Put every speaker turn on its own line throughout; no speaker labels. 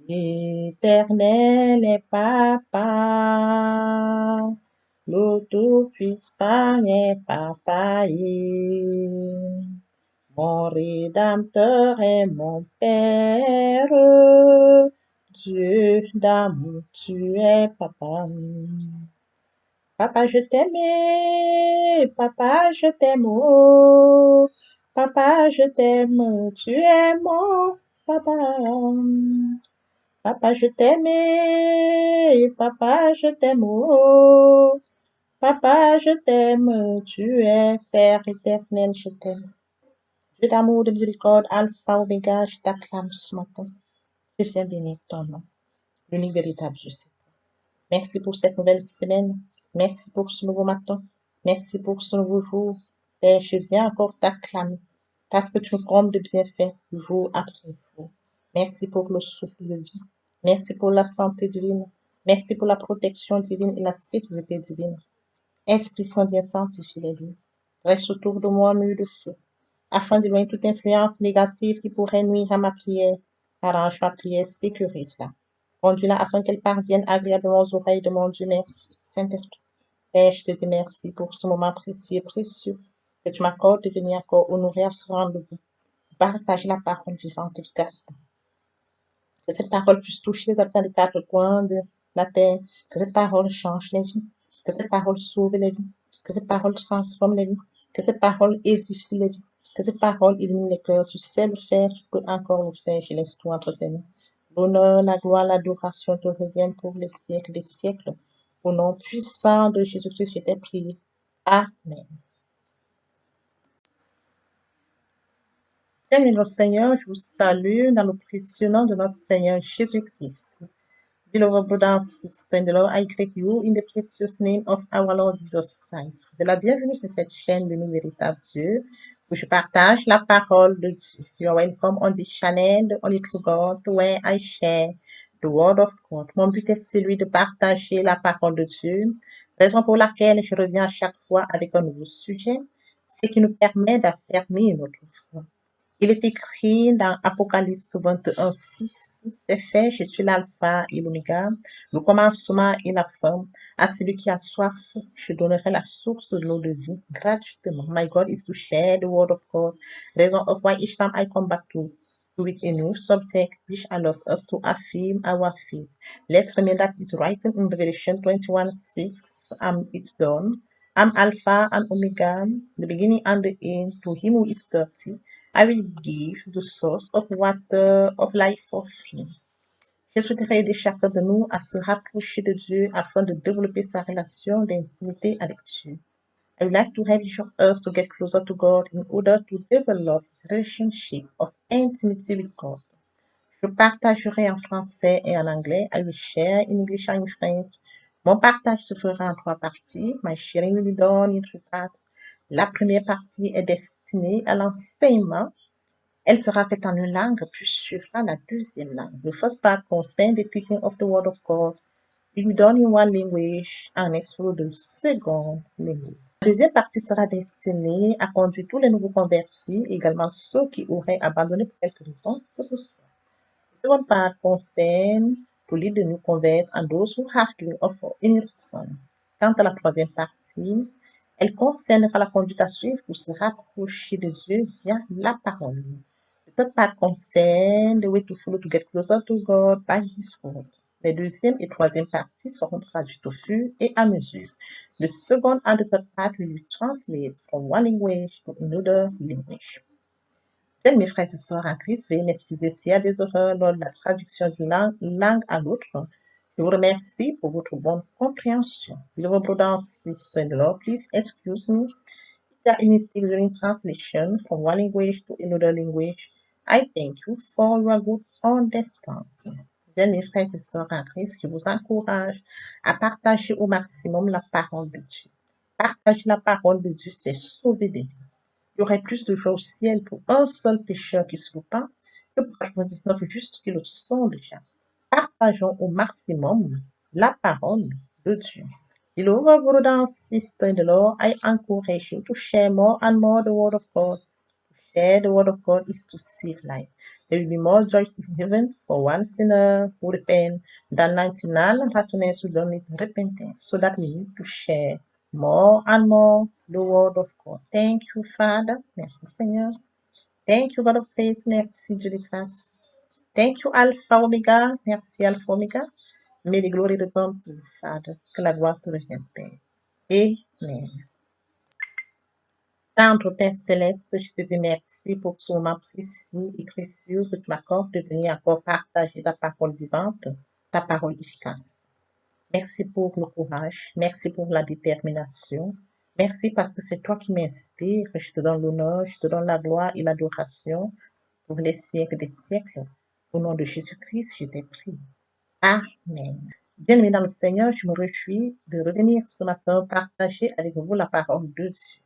L'Éternel est papa, le Tout-Puissant est papa, mon Rédempteur est mon Père, Dieu d'amour, tu es papa. Papa, je t'aime, papa, je t'aime, oh, papa, je t'aime, tu es mon papa. Papa, je t'aime, papa, je t'aime, oh, papa, je t'aime, tu es Père éternel, je t'aime. Dieu d'amour, de miséricorde, Alpha, Oméga, je t'acclame ce matin. Je viens bénir ton nom, l'unique véritable Dieu. Merci pour cette nouvelle semaine. Merci pour ce nouveau matin. Merci pour ce nouveau jour. Père, je viens encore t'acclamer parce que tu nous combles de bienfaits jour après jour. Merci pour le souffle de vie. Merci pour la santé divine. Merci pour la protection divine et la sécurité divine. Esprit Saint, viens sanctifier les lieux. Reste autour de moi, mur de feu, afin d'éloigner toute influence négative qui pourrait nuire à ma prière. Arrange ma prière, sécurise-la. Conduis-la afin qu'elle parvienne agréablement aux oreilles de mon Dieu. Merci, Saint-Esprit. Père, je te dis merci pour ce moment précieux et précieux que tu m'accordes de venir encore honorer à ce rendez-vous. Partage la parole vivante et efficace. Que cette parole puisse toucher les habitants des quatre coins de la terre. Que cette parole change les vies. Que cette parole sauve les vies. Que cette parole transforme les vies. Que cette parole édifie les vies. Que cette parole illumine les cœurs. Tu sais le faire, tu peux encore le faire. Je laisse tout entre tes mains. L'honneur, la gloire, l'adoration te reviennent pour les siècles des siècles. Au nom puissant de Jésus-Christ, je t'ai prié. Amen. Bien, notre Seigneur, je vous salue dans le précieux nom de notre Seigneur Jésus-Christ. Beloved brothers and sisters in the Lord, I greet you in the precious name of our Lord Jesus Christ. Vous êtes la bienvenue sur cette chaîne de l'unique véritable Dieu, où je partage la parole de Dieu. You are welcome on this channel, the only true God, where I share the word of God. Mon but est celui de partager la parole de Dieu, raison pour laquelle je reviens à chaque fois avec un nouveau sujet, ce qui nous permet d'affermir notre foi. Il est écrit dans Apocalypse 21, 6, c'est fait, je suis l'alpha et l'oméga, le commencement et la fin. À celui qui a soif, je donnerai la source de l'eau de vie gratuitement. My God is to share the word of God. Reason of why each time I come back to it a new subject which allows us to affirm our faith. Let's remember that it's written in Revelation 21, 6, it's done. I'm Alpha and Omega, the beginning and the end. To him who is thirsty, I will give the source of water of life for free. Je souhaiterais aider chacun de nous à se rapprocher de Dieu afin de développer sa relation d'intimité avec Dieu. I would like to help us to get closer to God in order to develop this relationship of intimacy with God. Je partagerai en français et en anglais. I will share in English and in French. Mon partage se fera en 3 parties. My sharing will be done in 3 parts. La première partie est destinée à l'enseignement. Elle sera faite en une langue, puis suivra la deuxième langue. The first part concerns the teaching of the Word of God. It will be done in one language and next follow the second language. La deuxième partie sera destinée à conduire tous les nouveaux convertis, également ceux qui auraient abandonné pour quelque raison que ce soit. The second part concerns to lead the new convert and those who have given up for any reason. Quant à la troisième partie, elle concernera la conduite à suivre pour se rapprocher de Dieu via la parole. The third part concerns the way to follow to get closer to God by His word. Les deuxième et troisième parties seront traduites au fur et à mesure. The second and the third part will be translated from one language to another language. Bien, mes frères et sœurs en Christ, veuillez m'excuser s'il y a des erreurs lors de la traduction d'une langue à l'autre. Je vous remercie pour votre bonne compréhension. Beloved brothers and sisters in the Lord, please excuse me if there are any mistakes during translation from one language to another language. I thank you for your good understanding. Bien, mes frères et sœurs en Christ, je vous encourage à partager au maximum la parole de Dieu. Partager la parole de Dieu, c'est sauver des vies. Il y aurait plus de joie au ciel pour un seul pécheur qui se repent que pour 99 justes qui le sont déjà. Partageons au maximum la parole de Dieu. Beloved brothers and sisters in the Lord, I encourage you to share more and more the word of God, to share the word of God is to save life. There will be more joy in heaven for one sinner who repent than 99 righteousness who don't need repentance. So that we need to share more and more the word of God. Thank you, Father. Merci, Seigneur. Thank you, God of grace. Merci, Dieu de grâce. Thank you, Alpha Omega. Merci, Alpha Omega. Mais les glories de ton Father. Que la gloire te revienne, Père. Amen. Tendre Père Céleste, je te dis merci pour ce moment précis et précieux que tu m'accordes de venir encore partager ta parole vivante, ta parole efficace. Merci pour le courage, merci pour la détermination, merci parce que c'est toi qui m'inspires. Je te donne l'honneur, je te donne la gloire et l'adoration pour les siècles des siècles. Au nom de Jésus-Christ, je t'ai prié. Amen. Bien-aimés dans le Seigneur, je me réjouis de revenir ce matin partager avec vous la parole de Dieu.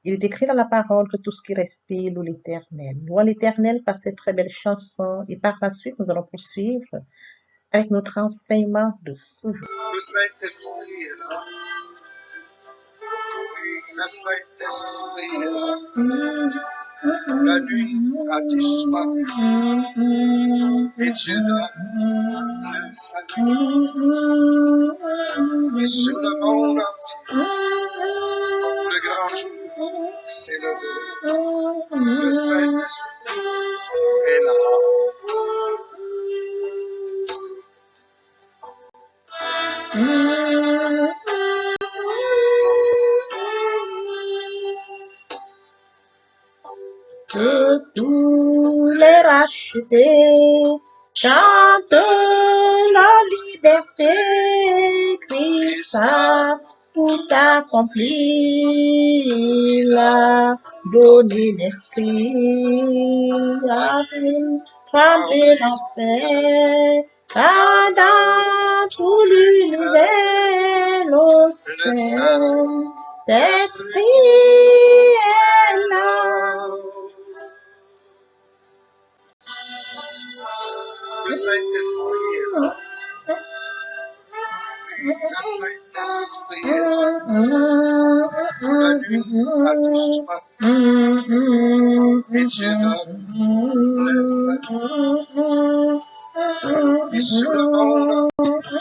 Il est écrit dans la parole que tout ce qui respire loue l'Éternel. Louons l'Éternel par cette très belle chanson et par la suite, nous allons poursuivre avec notre enseignement de ce jour.
Le Saint-Esprit est là. Le Saint-Esprit est là. La nuit a disparu et Dieu donne le salut. Et sur le monde entier, le grand jour s'est levé. Le Saint-Esprit est là.
Que tous les rachetés chantent la liberté, Christ a tout accompli, il a donné l'esprit, a tremblé l'enfer, car dans tout l'univers, le Saint-Esprit est là.
Le Saint-Esprit est là. Le Saint-Esprit est là. La nuit a disparu et Dieu donne le salut. Et sur le monde entier,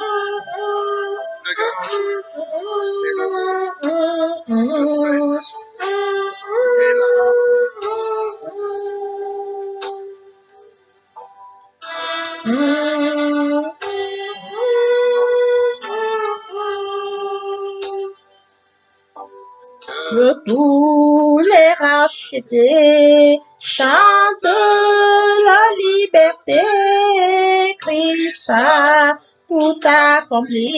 le grand jour s'est levé. Le Saint-Esprit est là.
Que tous les rachetés chantent la liberté, Christ a tout accompli,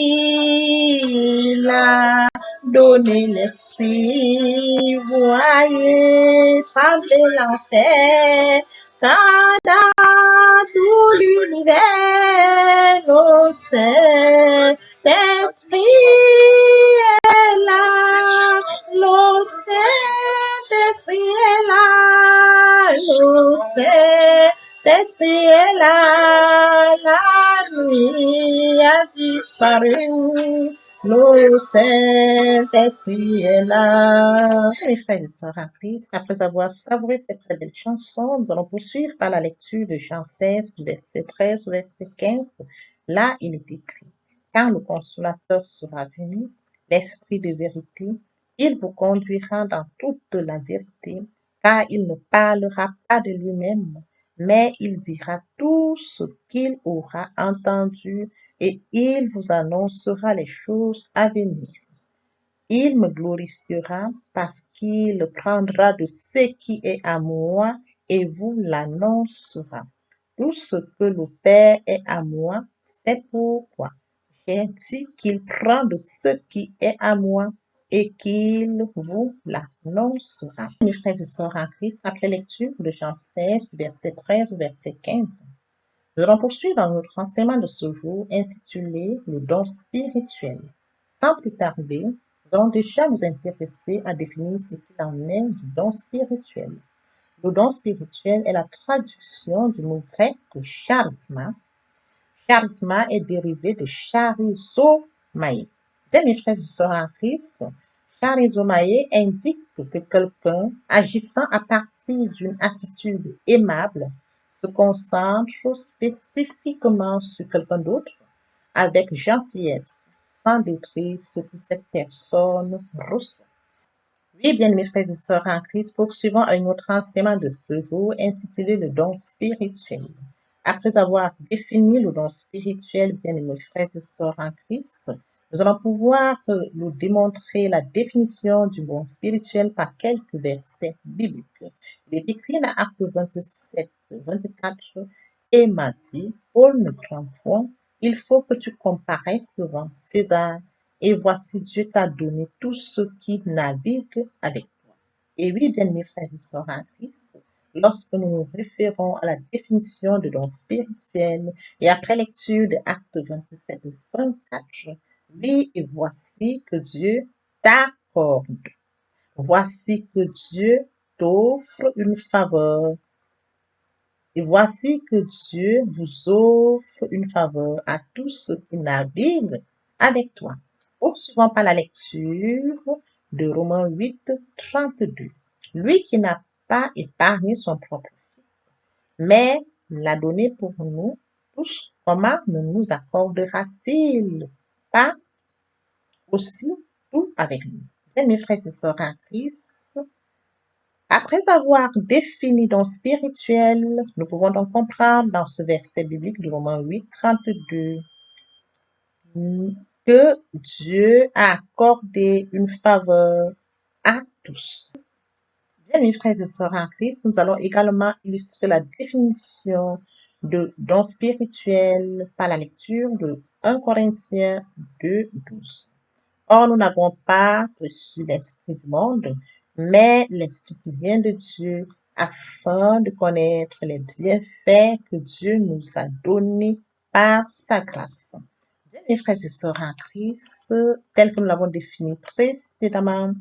il a donné l'esprit, voyez trembler l'enfer, car dans tout l'univers, le Saint-Esprit est là, le Saint-Esprit est là, le Saint-Esprit est là, la nuit a disparu, le Saint-Esprit est là. Mes frères et sœurs en Christ, après avoir savouré cette très belle chanson, nous allons poursuivre par la lecture de Jean 16, du verset 13 au verset 15. Là, il est écrit, quand le consolateur sera venu, l'Esprit de vérité, il vous conduira dans toute la vérité, car il ne parlera pas de lui-même, mais il dira tout ce qu'il aura entendu et il vous annoncera les choses à venir. Il me glorifiera parce qu'il prendra de ce qui est à moi et vous l'annoncera. Tout ce que le Père est à moi, c'est pourquoi j'ai dit qu'il prend de ce qui est à moi et qu'il vous l'annoncera. Mes frères et sœurs en Christ, après lecture de Jean 16, verset 13 au verset 15, nous allons poursuivre dans notre enseignement de ce jour intitulé Le don spirituel. Sans plus tarder, nous allons déjà nous intéresser à définir ce qu'il en est du don spirituel. Le don spirituel est la traduction du mot grec charisma. Charisma est dérivé de charizomai. Mes frères et sœurs en Christ, charismae indique que quelqu'un agissant à partir d'une attitude aimable se concentre spécifiquement sur quelqu'un d'autre avec gentillesse, sans détruire ce que cette personne reçoit. Oui, bien mes frères et sœurs en Christ, poursuivons un autre enseignement de ce jour intitulé le don spirituel. Après avoir défini le don spirituel, bien mes frères et sœurs en Christ, nous allons pouvoir nous démontrer la définition du don spirituel par quelques versets bibliques. Il est écrit dans Acte 27, 24, et m'a dit, Paul ne craint point, il faut que tu comparaisses devant César et voici Dieu t'a donné tous ceux qui naviguent avec toi. Et oui, bien mes frères et sœurs en Christ, lorsque nous nous référons à la définition de don spirituel et après lecture de Actes 27 et 24, oui, et voici que Dieu t'accorde. Voici que Dieu t'offre une faveur. Et voici que Dieu vous offre une faveur à tous ceux qui naviguent avec toi. Poursuivons par la lecture de Romains 8, 32. Lui qui n'a pas épargné son propre fils, mais l'a donné pour nous tous, comment ne nous accordera-t-il pas aussi tout avec nous? Bien, mes frères et sœurs en Christ, après avoir défini don spirituel, nous pouvons donc comprendre dans ce verset biblique de Romains 8, 32 que Dieu a accordé une faveur à tous. Bien, mes frères et sœurs en Christ, nous allons également illustrer la définition de don spirituel par la lecture de 1 Corinthiens 2, 12. Or, nous n'avons pas reçu l'Esprit du monde, mais l'Esprit qui vient de Dieu, afin de connaître les bienfaits que Dieu nous a donnés par sa grâce. Bien, mes frères et sœurs en Christ, tel que nous l'avons défini précédemment,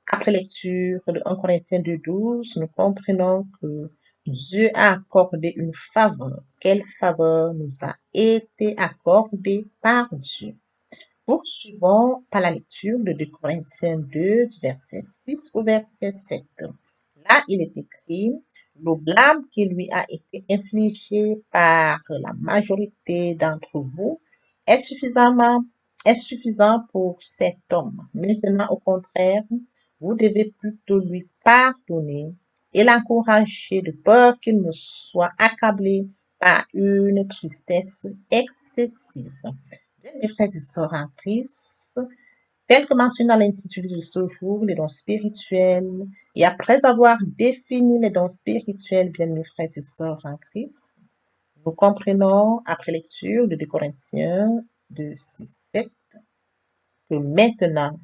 après lecture de 1 Corinthiens 2, 12, nous comprenons que Dieu a accordé une faveur. Quelle faveur nous a été accordée par Dieu? Poursuivons par la lecture de 2 Corinthiens 2, du verset 6 au verset 7. Là, il est écrit, le blâme qui lui a été infligé par la majorité d'entre vous est suffisant pour cet homme. Maintenant, au contraire, vous devez plutôt lui pardonner et l'encourager de peur qu'il ne soit accablé par une tristesse excessive. Bien, mes frères et sœurs en Christ, tel que mentionné dans l'intitulé de ce jour, les dons spirituels, et après avoir défini les dons spirituels, bien mes frères et sœurs en Christ, nous comprenons, après lecture de 2 Corinthiens de 6, 7, que maintenant,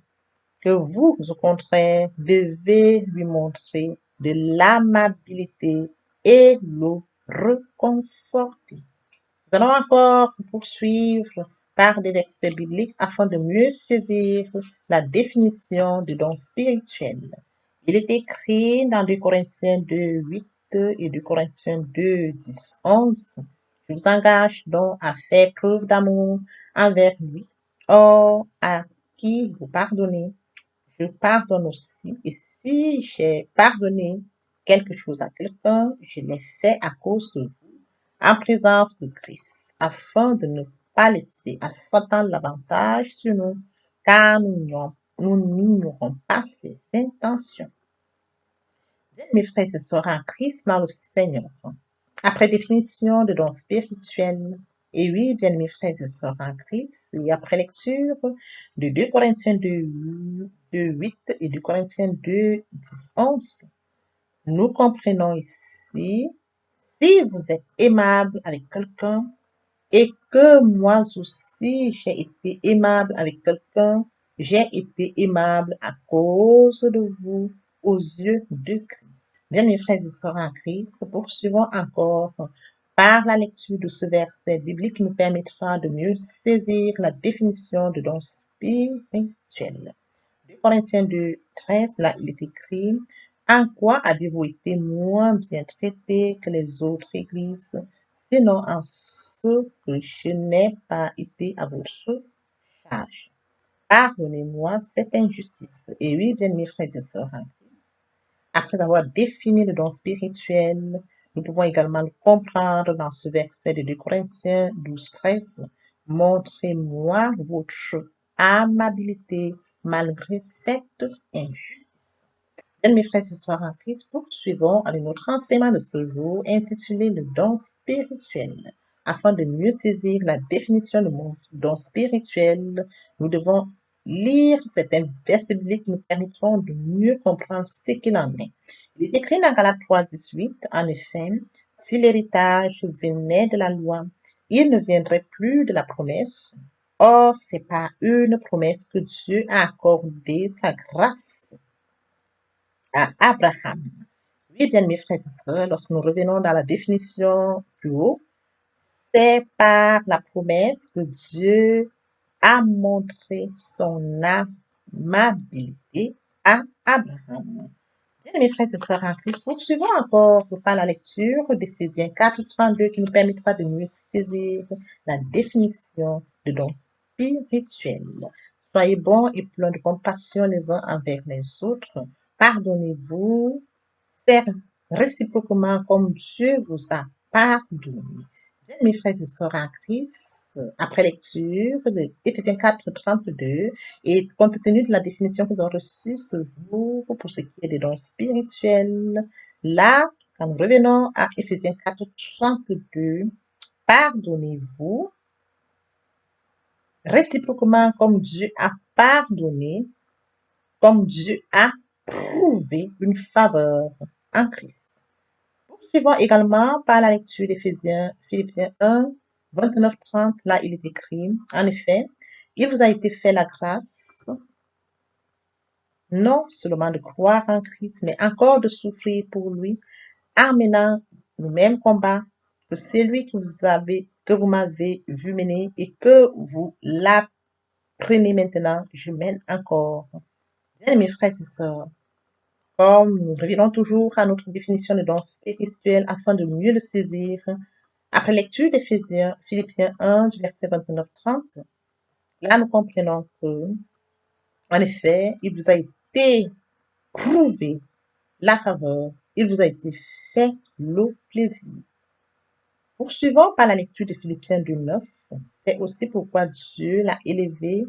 que vous, au contraire, devez lui montrer de l'amabilité et le réconforter. Nous allons encore poursuivre par des versets bibliques afin de mieux saisir la définition du don spirituel. Il est écrit dans 2 Corinthiens 2, 8 et 2 Corinthiens 2, 10, 11. Je vous engage donc à faire preuve d'amour envers lui. Or, à qui vous pardonnez, je pardonne aussi. Et si j'ai pardonné quelque chose à quelqu'un, je l'ai fait à cause de vous, en présence de Christ, afin de ne pas laisser à Satan l'avantage sur nous, car nous n'ignorons pas ses intentions. Bien, mes frères et sœurs en Christ dans le Seigneur, après définition de dons spirituels, et oui, bien mes frères et sœurs en Christ, et après lecture de 2 Corinthiens 2, 8 et 2 Corinthiens 2, 10, 11, nous comprenons ici, si vous êtes aimable avec quelqu'un et que moi aussi j'ai été aimable avec quelqu'un, j'ai été aimable à cause de vous aux yeux de Christ. Bien, mes frères et sœurs en Christ, poursuivons encore par la lecture de ce verset biblique qui nous permettra de mieux saisir la définition de don spirituel. 2 Corinthiens 2, 13, là il est écrit, en quoi avez-vous été moins bien traités que les autres églises, sinon en ce que je n'ai pas été à votre charge? Pardonnez-moi cette injustice. Et oui, bien mes frères et sœurs en Christ, après avoir défini le don spirituel, nous pouvons également le comprendre dans ce verset de 2 Corinthiens 12, 13. Montrez-moi votre amabilité malgré cette injustice. Bien, mes frères et sœurs en Christ, poursuivons avec notre enseignement de ce jour intitulé Le don spirituel. Afin de mieux saisir la définition de mon don spirituel, nous devons lire certains versets bibliques qui nous permettront de mieux comprendre ce qu'il en est. Il est écrit dans Galates 3,18, en effet, si l'héritage venait de la loi, il ne viendrait plus de la promesse. Or, c'est par une promesse que Dieu a accordé sa grâce à Abraham. Oui, bien, mes frères et sœurs, lorsque nous revenons dans la définition plus haut, c'est par la promesse que Dieu a montré son amabilité à Abraham. Bien, mes frères et sœurs en Christ, poursuivons encore par la lecture d'Éphésiens 4:32 qui nous permettra de mieux saisir la définition de don spirituel. Soyez bons et pleins de compassion les uns envers les autres. Pardonnez-vous, servez réciproquement comme Dieu vous a pardonné. Bien, mes frères et sœurs en Christ, après lecture de Éphésiens 4:32 et compte tenu de la définition que nous avons reçue ce jour pour ce qui est des dons spirituels, là, quand nous revenons à Éphésiens 4:32, pardonnez-vous réciproquement comme Dieu a pardonné, comme Dieu a prouvé une faveur en Christ. Poursuivons également par la lecture d'Éphésiens, Philippiens 1, 29-30. Là, il est écrit, en effet, il vous a été fait la grâce, non seulement de croire en Christ, mais encore de souffrir pour lui, en menant le même combat que celui que vous m'avez vu mener et que vous l'apprenez maintenant, je mène encore. Bien, mes frères et sœurs, comme nous revenons toujours à notre définition de don spirituel afin de mieux le saisir, après lecture d'Éphésiens, Philippiens 1, du verset 29-30, là nous comprenons que, en effet, il vous a été prouvé la faveur, il vous a été fait le plaisir. Poursuivons par la lecture de Philippiens 2:9, c'est aussi pourquoi Dieu l'a élevé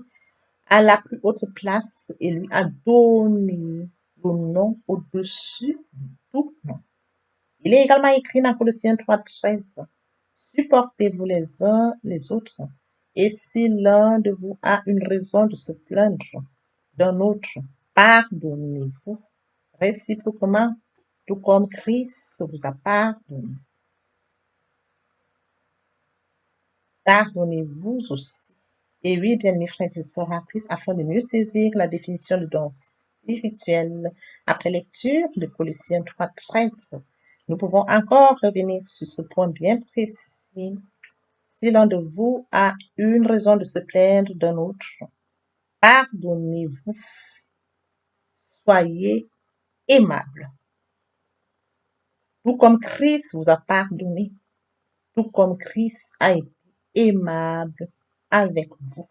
à la plus haute place et lui a donné le nom au-dessus de tout nom. Il est également écrit dans Colossiens 3:13, supportez-vous les uns les autres, et si l'un de vous a une raison de se plaindre d'un autre, pardonnez-vous réciproquement, tout comme Christ vous a pardonné. Pardonnez-vous aussi. Et oui, bien mes frères et sœurs en Christ, afin de mieux saisir la définition du don spirituel, après lecture de Colossiens 3:13, nous pouvons encore revenir sur ce point bien précis. Si l'un de vous a une raison de se plaindre d'un autre, pardonnez-vous, soyez aimable. Tout comme Christ vous a pardonné, tout comme Christ a été aimable avec vous.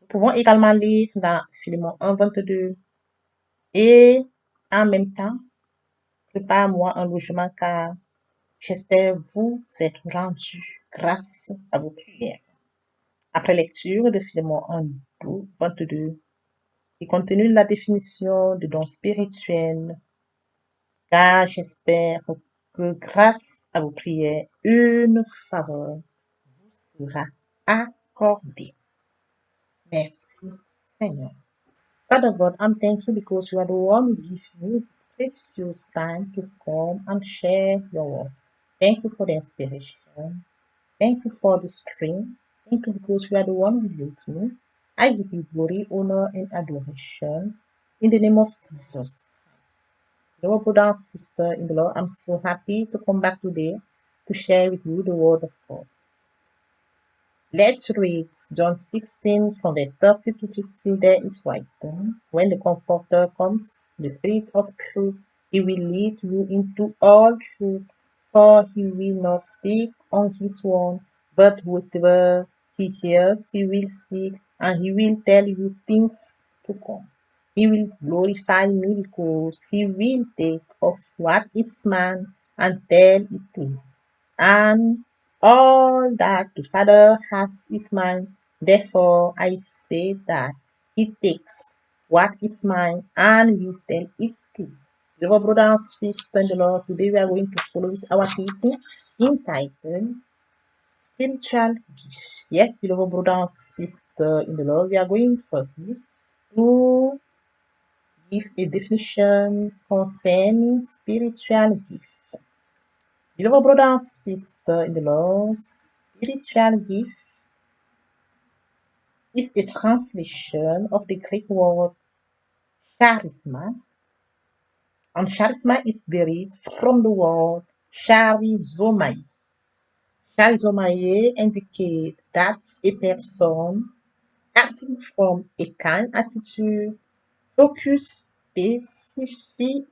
Nous pouvons également lire dans Philémon 1:22 et en même temps, prépare-moi un logement car j'espère vous être rendu grâce à vos prières. Après lecture de Philémon 1:22, et compte tenu de la définition de don spirituel, car j'espère que grâce à vos prières, une faveur vous sera accordée. Merci, Seigneur. Father God, I'm thankful because you are the one who gives me this precious time to come and share your word. Thank you for the inspiration. Thank you for the strength. Thank you because you are the one who leads me. I give you glory, honor, and adoration in the name of Jesus. Lord, brother and sister in the Lord, I'm so happy to come back today to share with you the word of God. Let's read John 16 from verse 30 to 50. There is written, when the Comforter comes, the Spirit of truth, he will lead you into all truth, for he will not speak on his own, but whatever he hears, he will speak, and he will tell you things to come. He will glorify me because he will take of what is mine and tell it to you. And all that the Father has is mine. Therefore, I say that he takes what is mine and will tell it to you. Beloved brothers and sisters in the Lord, today we are going to follow with our teaching entitled Spiritual Gifts. Yes, beloved brothers and sisters in the Lord, we are going firstly to give a definition concerning spiritual gift. Beloved brothers and sisters in the Lord, spiritual gift is a translation of the Greek word charisma, and charisma is derived from the word charizomai. Charizomai indicates that a person acting from a kind attitude focus specifically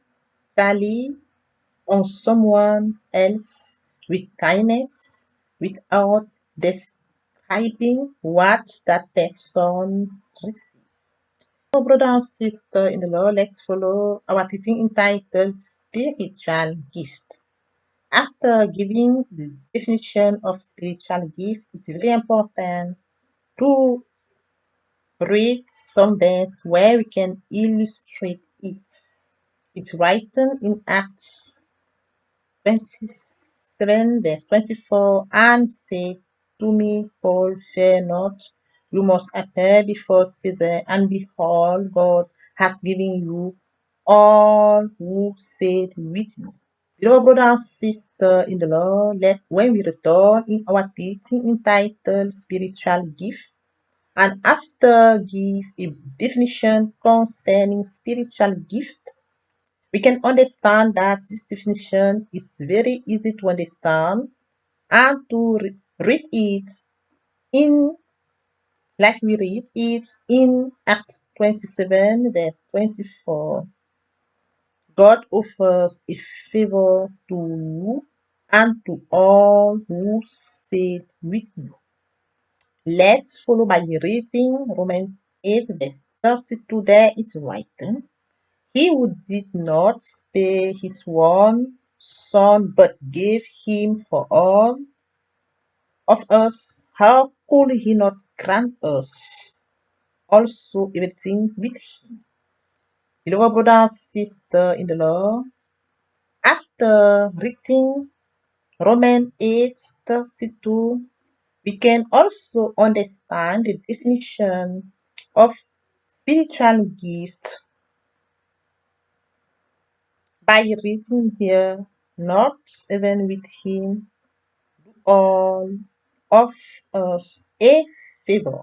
on someone else with kindness without describing what that person receives. So, brother and sister in the Lord, let's follow our teaching entitled Spiritual Gift. After giving the definition of spiritual gift, it's very important to read some verse where we can illustrate it. It's written in Acts 27 verse 24 and say to me, Paul, fear not, you must appear before Caesar, and behold, God has given you all who said with you. Beloved brother and sister in the Lord, let when we return in our teaching entitled Spiritual Gift, and after give a definition concerning spiritual gift, we can understand that this definition is very easy to understand and to read it in like we read it in Act 27 verse 24. God offers a favor to you and to all who said with you. Let's follow by reading Romans 8 verse 32. There it's written, he who did not spare his one son but gave him for all of us, how could he not grant us also everything with him? Beloved brother and sister in the Lord, after reading Romans 8:32, we can also understand the definition of spiritual gift by reading here, not even with him, all of us a favor.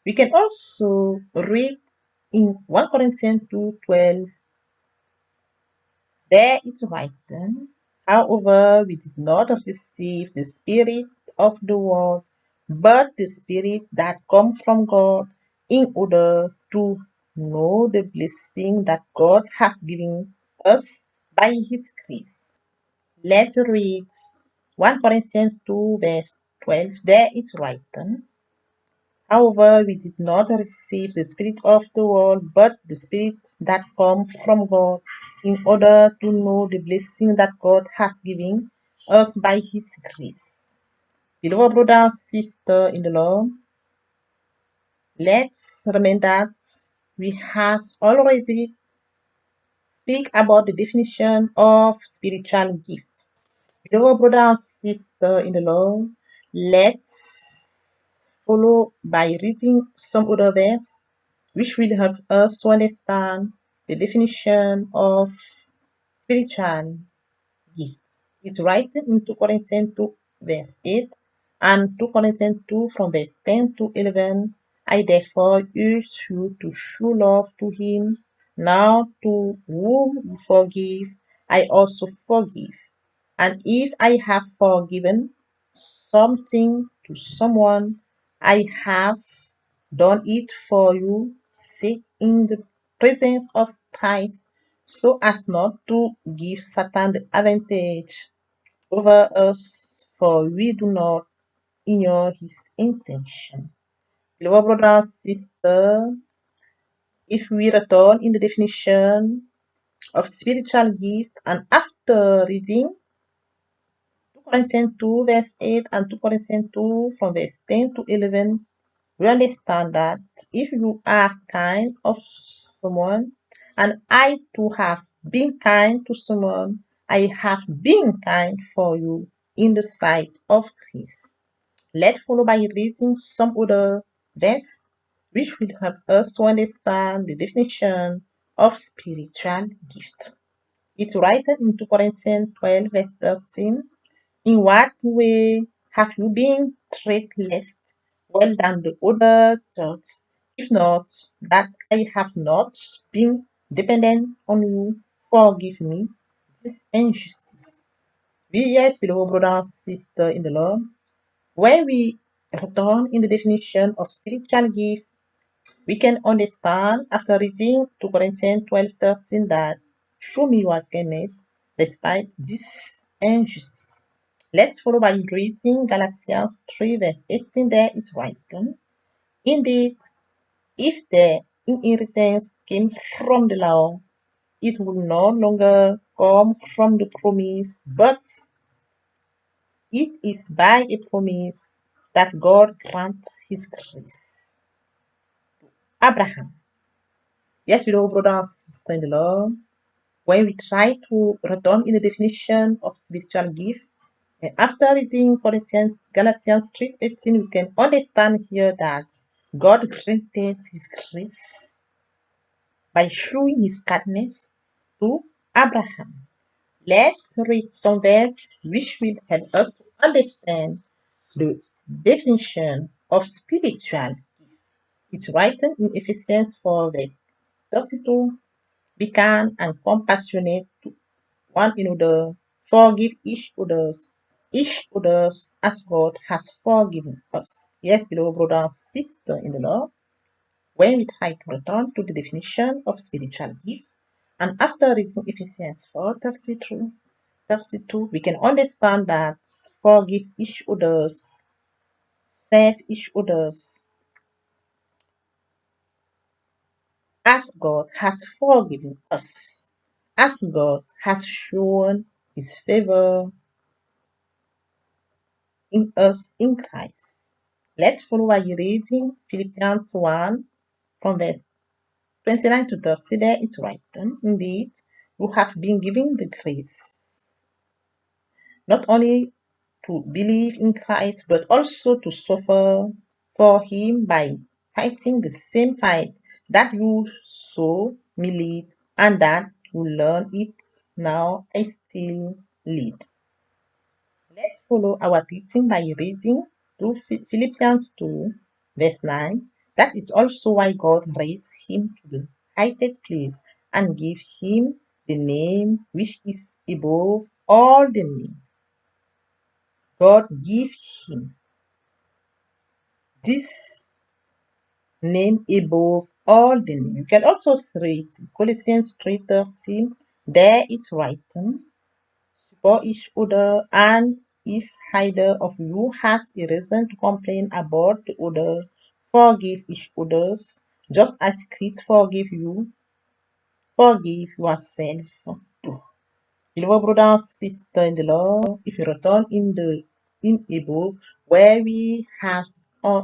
We can also read in 1 Corinthians 2:12, there it's written, however, we did not receive the spirit of the world, but the spirit that comes from God, in order to know the blessing that God has given us by his grace. Let's read 1 Corinthians 2 verse 12. There it's written, however, we did not receive the spirit of the world, but the spirit that comes from God, in order to know the blessing that God has given us by his grace. Beloved brother and sister in the Lord, let's remember that we has already speak about the definition of spiritual gifts. Beloved brother and sister in the Lord, let's follow by reading some other verse which will help us to understand the definition of spiritual gifts. It's written in 2 Corinthians 2 verse 8 and 2 Corinthians 2 from verse 10 to 11. I therefore urge you to show love to him. Now to whom you forgive, I also forgive. And if I have forgiven something to someone, I have done it for you, sake in the presence of Christ, so as not to give Satan the advantage over us, for we do not ignore his intention. Beloved brother and sister, if we return in the definition of spiritual gift and after reading 2 Corinthians 2 verse 8 and 2 Corinthians 2 from verse 10 to 11, we understand that if you are kind of someone, and I too have been kind to someone, I have been kind for you in the sight of Christ. Let's follow by reading some other verse which will help us to understand the definition of spiritual gift. It's written in 2 Corinthians 12 verse 13. In what way have you been treated well than the other church? If not, that I have not been dependent on you, forgive me this injustice. Yes, beloved brother and sister in the Lord, when we return in the definition of spiritual gift, we can understand after reading 2 Corinthians 12:13 that show me your kindness despite this injustice. Let's follow by reading Galatians 3 verse 18. There it's written, indeed, if the inheritance came from the law, it would no longer come from the promise, but it is by a promise that God grants his grace. Abraham. Yes, beloved brother and sister in the Lord, when we try to return in the definition of spiritual gift, after reading Colossians, Galatians 3:18, we can understand here that God granted his grace by showing his kindness to Abraham. Let's read some verse which will help us to understand the definition of spiritual. It's written in Ephesians 4 verse 32. Be kind and compassionate to one another, forgive each others as God has forgiven us. Yes, beloved brother and sister in the Lord, when we try to return to the definition of spiritual gift, and after reading Ephesians 4:32, we can understand that forgive each others, save each others, as God has forgiven us, as God has shown his favor in us in Christ. Let's follow by reading Philippians 1 from verse 29 to 30. There it's written, indeed, you have been given the grace not only to believe in Christ, but also to suffer for him by fighting the same fight that you saw me lead and that you learn it now I still lead. Let's follow our teaching by reading to Philippians 2, verse 9. That is also why God raised him to the highest place and gave him the name which is above all the name. God gave him this name above all the name. You can also read Colossians 3:13. There it's written, for each other, and if either of you has a reason to complain about the other, forgive each others, just as Christ forgive you, forgive yourself too. Beloved brother and sister in the Lord, if you return in a book where uh,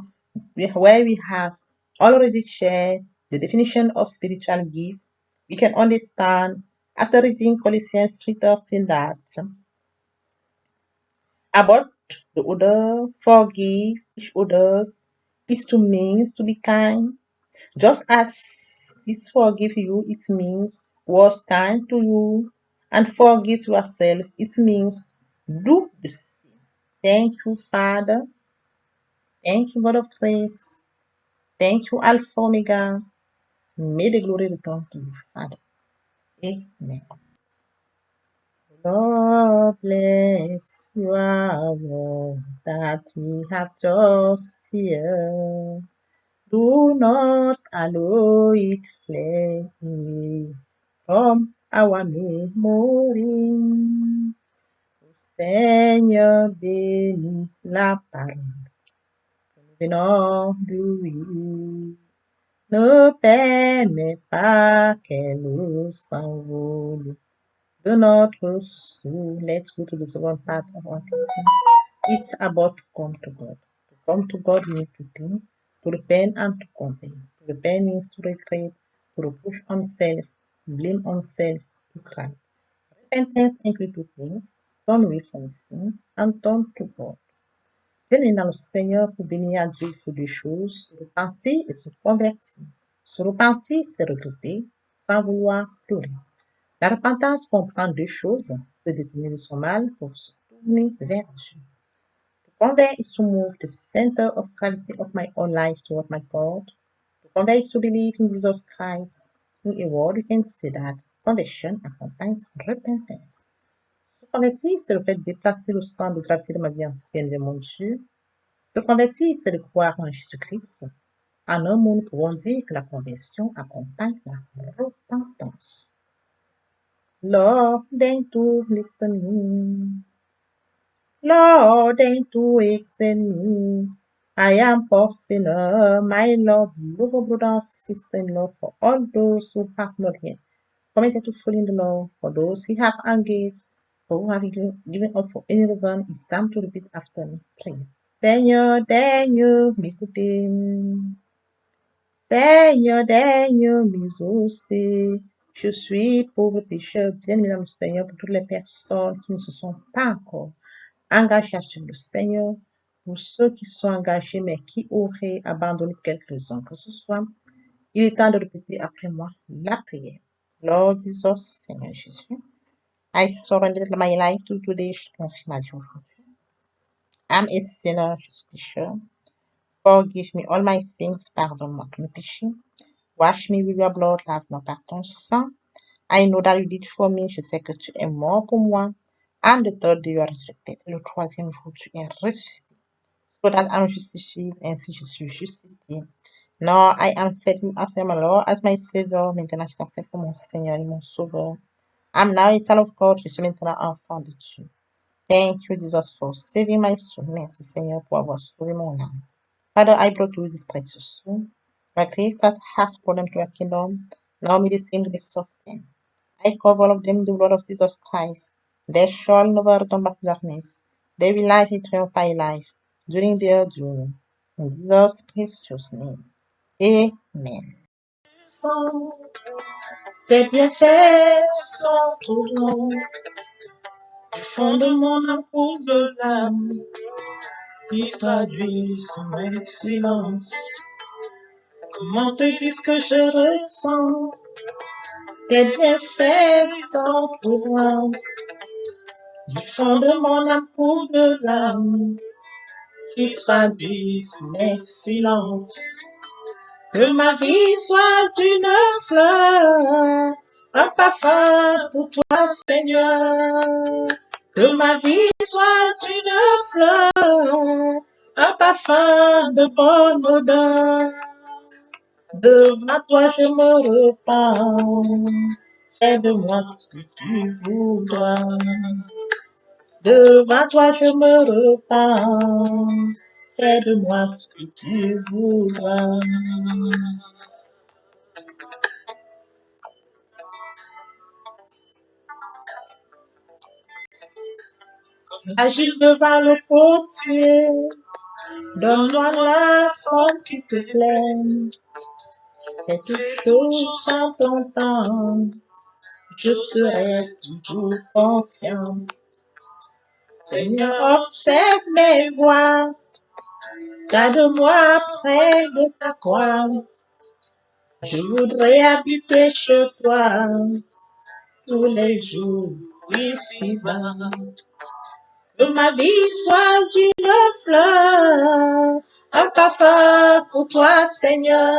where we have already shared the definition of spiritual gift, we can understand after reading Colossians 3:13 that about the other, forgive each others is to means to be kind. Just as Christ forgive you, it means was kind to you, and forgive yourself, it means do the same. Thank you, Father. Thank you, God of grace. Thank you, Alpha Omega. May the glory return to you, Father. Amen. Lord bless your word that we have just here. Do not allow it fade away from our memory. Seigneur, bénis la parole venant de lui. Ne permets pas qu'elle s'envole de notre soul. Let's go to the second part of our teaching. It's about to come to God. To come to God means to think, to repent and to confess. To repent means to regret, to reproach oneself, blame oneself, to cry. Repentance includes two things: turn away from sins and turn to God. Venez dans le Seigneur pour venir à Dieu, il faut deux choses: se repentir et se convertir. Se repentir, c'est regretter, sans vouloir pleurer. La repentance comprend deux choses: se détourner de son mal pour se tourner vers Dieu. To convert is to move the center of gravity of my own life toward my God. To convert is to believe in Jesus Christ. In a word, you can say that conversion accompanies repentance. Se convertir, c'est le fait de déplacer le centre de gravité de ma vie ancienne vers mon Dieu. Se convertir, c'est de croire en Jésus-Christ. En un mot, nous pouvons dire que la conversion accompagne la repentance. Lord, deign to listen me. Lord, deign to accept me. I am poor sinner, my Lord, love of brother and sister in love for all those who have not yet committed to fall in the law, for those who have engaged, for who have given up for any reason. It's time to repeat after me. Pray. Seigneur, daigne m'écouter. Seigneur, daigne m'exaucer. Je suis pauvre pécheur, bien-aimé dans le Seigneur, pour toutes les personnes qui ne se sont pas encore engagées sur le Seigneur, pour ceux qui sont engagés mais qui auraient abandonné pour quelques raisons que ce soit. Il est temps de répéter après moi la prière. Lord Jesus, Seigneur Jésus, I surrender my life to today. Je confie ma vie aujourd'hui. I'm a sinner, je suis pécheur. Forgive me all my sins, pardonne-moi tous mes péchés. Wash me with your blood, lave-moi par ton sang. I know that you did for me, je sais que tu es mort pour moi. And the third day you are resurrected. Le troisième jour, tu es ressuscité. So that I'm justified, ainsi je suis justifié. Now I am setting after my Lord as my Savior. Maintenant, je t'accepte comme mon Seigneur et mon Sauveur. I'm now a child of God, je suis maintenant enfant de Dieu. Thank you, Jesus, for saving my soul. Merci, Seigneur, pour avoir sauvé mon âme. Father, I brought you this precious soul. My grace that has brought them to your kingdom. Now may the same grace sustain. I cover all of them in the blood of Jesus Christ. They shall never return back to darkness. They will live in triumph by life during their journey. In Jesus' precious name. Amen. Tes bienfaits sont tout grands. Du fond de mon amour de l'âme, qui traduit son excellence. Comment te dire ce que je ressens? Tes bienfaits sont tout grands. Du fond de mon amour de l'âme, qui traduit son excellence. Que ma vie soit une fleur, un parfum pour toi, Seigneur. Que ma vie soit une fleur, un parfum de bonne odeur. Devant toi je me repens, fais de moi ce que tu voudras. Devant toi je me repens, fais de moi ce que tu voudras. Agile devant le potier, donne-moi la forme qui te plaît. Fais toutes choses en ton temps, je serai toujours confiante. Seigneur, observe mes voies, garde-moi près de ta croix. Je voudrais habiter chez toi tous les jours ici-bas. Que ma vie soit une fleur, un parfum pour toi, Seigneur.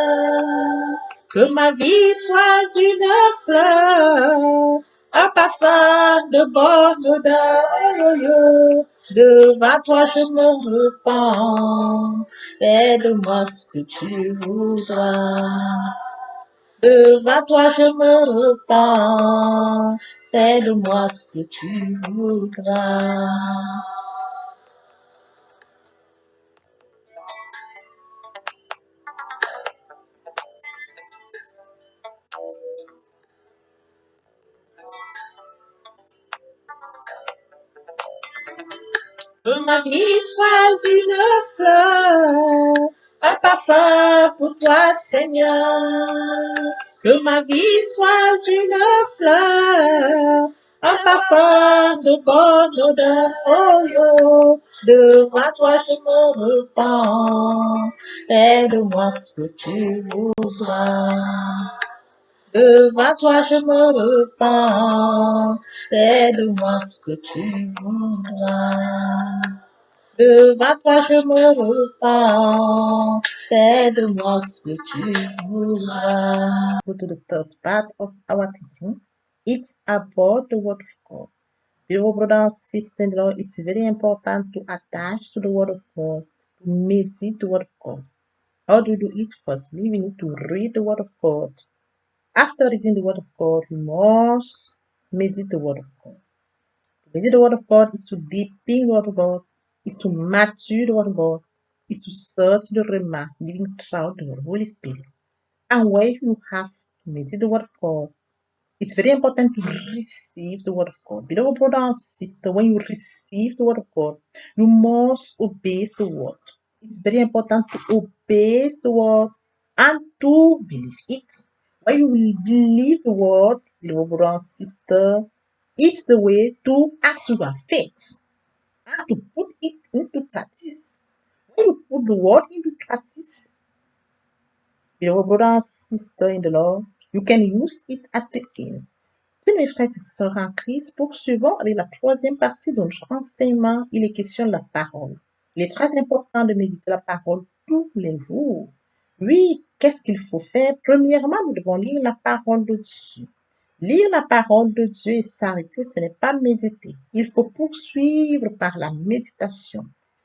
Que ma vie soit une fleur, un parfum de bonne odeur. Devant toi je me repens, fais de moi ce que tu voudras. Devant toi je me repens, fais de moi ce que tu voudras. Que ma vie soit une fleur, un parfum pour toi, Seigneur. Que ma vie soit une fleur, un parfum de bonne odeur. Oh yo, devant toi je me repens. Aide-moi ce que tu voudras. Devant toi je me repens. Aide-moi ce que tu voudras. Devant toi je me repens. Aide-moi ce que tu voudras. Go to the third part of our teaching. It's about the word of God. Dear brothers, sisters, it's very important to attach to the word of God, to meditate the word of God. How do you do it? Firstly, we need to read the word of God. After reading the word of God, we must meditate the word of God. To meditate the word of God is to deepen the word of God, is to mature the word of God, is to search the Rhema, giving throughout the Holy Spirit. And when you have to meditate the word of God, it's very important to receive the word of God. Beloved brother and sister, when you receive the word of God, you must obey the word. It's very important to obey the word and to believe it. When you will believe the word, beloved brother and sister, it's the way to act with faith and to put it into practice. When you put the word into practice, beloved brother and sister in the Lord, you can use it at the end. Bien, mes frères et sœurs en Christ, poursuivons avec la troisième partie de notre enseignement. Il est question de la parole. Il est très important de méditer la parole tous les jours. Oui, qu'est-ce qu'il faut faire? Premièrement, nous devons lire la parole de Dieu. Lire la parole de Dieu et s'arrêter, ce n'est pas méditer. Il faut poursuivre par la méditation.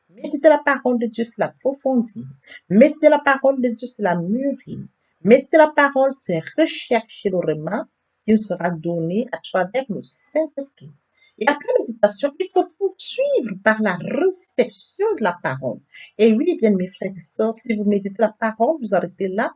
Méditer la parole de Dieu, c'est l'approfondir. Méditer la parole de Dieu, c'est la mûrir. Méditer la parole, c'est rechercher le Rhema qui nous sera donné à travers le Saint-Esprit. Et après méditation, il faut poursuivre par la réception de la parole. Et oui, bien mes frères et sœurs, si vous méditez la parole, vous arrêtez là,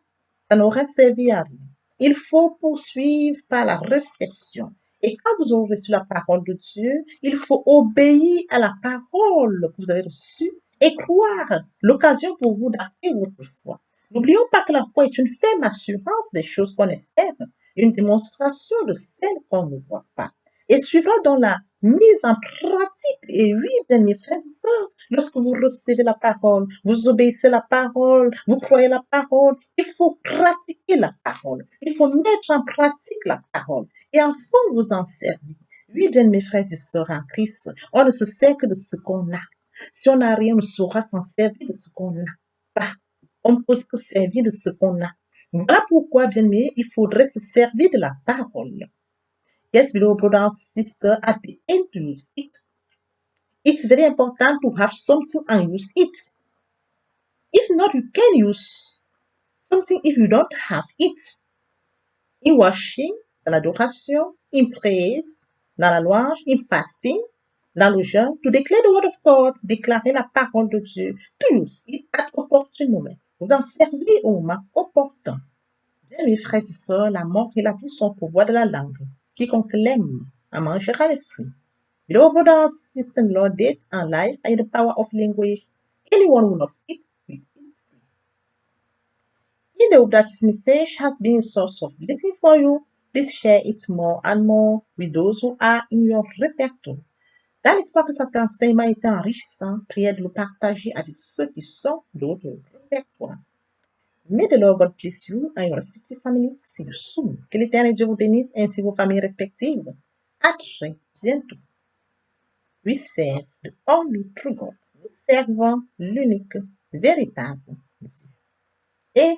ça n'aura servi à rien. Il faut poursuivre par la réception. Et quand vous aurez reçu la parole de Dieu, il faut obéir à la parole que vous avez reçue et croire. L'occasion pour vous d'acter votre foi. N'oublions pas que la foi est une ferme assurance des choses qu'on espère, une démonstration de celles qu'on ne voit pas. Et suivra dans la mise en pratique. Et oui, bien mes frères et sœurs, lorsque vous recevez la parole, vous obéissez la parole, vous croyez la parole, il faut pratiquer la parole. Il faut mettre en pratique la parole. Et enfin, vous en servir. Oui, bien mes frères et sœurs en Christ, on ne se sert que de ce qu'on a. Si on n'a rien, on ne saura s'en servir de ce qu'on n'a pas. On ne peut que servir de ce qu'on a. Voilà pourquoi, bien aimé, il faudrait se servir de la parole. Yes, beloved brother and sister, at the end to use it. It's very important to have something and use it. If not, you can use something if you don't have it. In worship, dans l'adoration, in praise, dans la louange, in fasting, dans le jeûne, to declare the word of God, déclarer la parole de Dieu, to use it at opportune moment. Vous en servez au moment opportun. Bien, mes frères et sœurs, la mort et la vie sont au pouvoir de la langue. Quiconque l'aime en mangera les fruits. Beloved brothers and sisters, Lord, death and life are in the power of language. Anyone who loves it will eat free. In the hope that this message has been a source of blessing for you, please share it more and more with those who are in your répertoire. Dans l'espoir que cet enseignement est enrichissant, priez de le partager avec ceux qui sont de votre répertoire. May the Lord God bless you and your respective families. See you soon. Que l'Éternel Dieu vous bénisse ainsi vos familles respectives. À très bientôt. We serve the only true God. Nous servons l'unique, véritable Dieu. Et